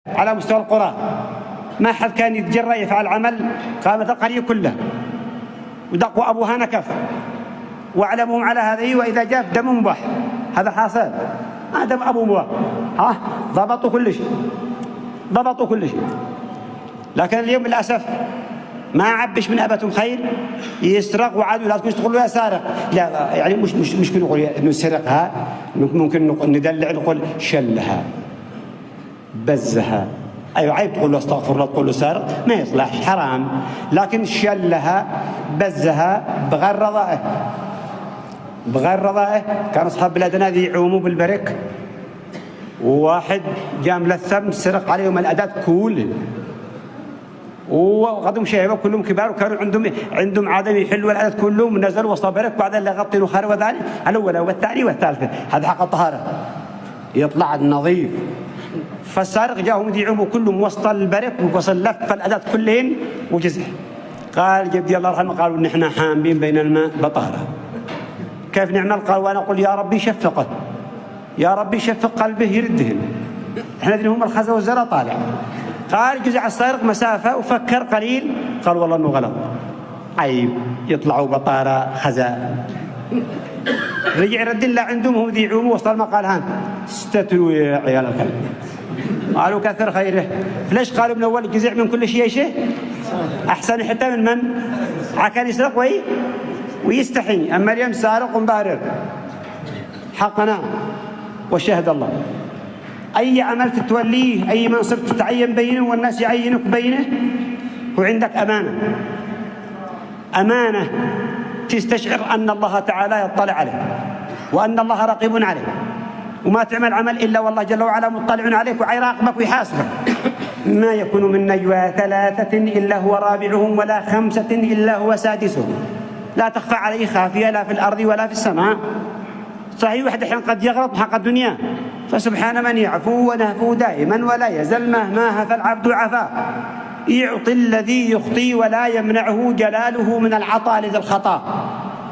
على مستوى القرى، ما حد كان يتجرأ يفعل عمل، قامت القرية كلها ودقوا أبوها نكف وأعلمهم على هذه، وإذا جاء دم مباح. هذا حاصل، دم أبو مباح، ضبطوا كل شيء، ضبطوا كل شيء. لكن اليوم للأسف ما عبش من أبتهم خير، يسرق وعادوا لا تقول له يا سارق، لا يعني مش نقول إنه سرقها، ممكن ندلع نقول شلها بزها. أيوة عيب تقول له استغفر الله، تقول له سارق ما يصلح، حرام. لكن شلها بزها بغير رضائه، بغير رضائه. كان أصحاب بلادنا ذي يعوموا بالبرك، وواحد جام للثم سرق عليهم الأداة كل، وقدم شيبه كلهم كبار، وكانوا عندهم عادة يحلوا الأداة كلهم، نزلوا وسط برك، وبعدين اللي يغطينوا خير وثاني الأول والثاني والثالث. هذا حق الطهارة، يطلع النظيف. فالسارق جاهم يعوموا كلهم وسط البرك، ووصل لف الأداة كلهن وجزح. قال جدي الله يرحمه، قالوا نحن حامين بين الماء بطهارة، كيف نعمل؟ قال وانا اقول يا ربي شفقه، يا ربي شفق قلبه يردهن، احنا ندري هم الخزا والزرع طالع. قال جزع السارق مسافه وفكر قليل، قال والله انه غلط، عيب يطلعوا بطاره خزا. رجع رد الله عندهم هم ذي يعوموا وسط الماء، قال هان استتروا يا عيال الكلب. قالوا كثر خيره. ليش؟ قالوا من اول جزع من كل شيء احسن حتى من عكان يسرق ويستحي. أما اليوم سارق ومبارر حقنا وشهد الله. أي عمل تتوليه، أي منصب تتعين بينه والناس يعينك بينه، وعندك أمانة، أمانة تستشعر أن الله تعالى يطلع عليه، وأن الله رقيب عليه، وما تعمل عمل إلا والله جل وعلا مطلع عليك ويراقبك ويحاسبك. ما يكون من نجوى ثلاثة إلا هو رابعهم، ولا خمسة إلا هو سادسهم، لا تخفى عليه خافية لا في الأرض ولا في السماء. صحيح واحد أحيانا قد يغلط حق الدنيا، فسبحان من يعفو ونهفو دائما ولا يزل مهما هفى العبد عفا، يعطي الذي يخطي ولا يمنعه جلاله من العطاء لذي الخطا.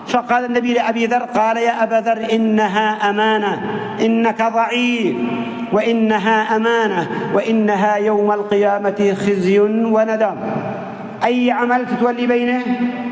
فقال النبي لأبي ذر، قال يا أبا ذر إنها أمانة، إنك ضعيف، وإنها أمانة، وإنها يوم القيامة خزي وندم. أي عمل تتولي بينه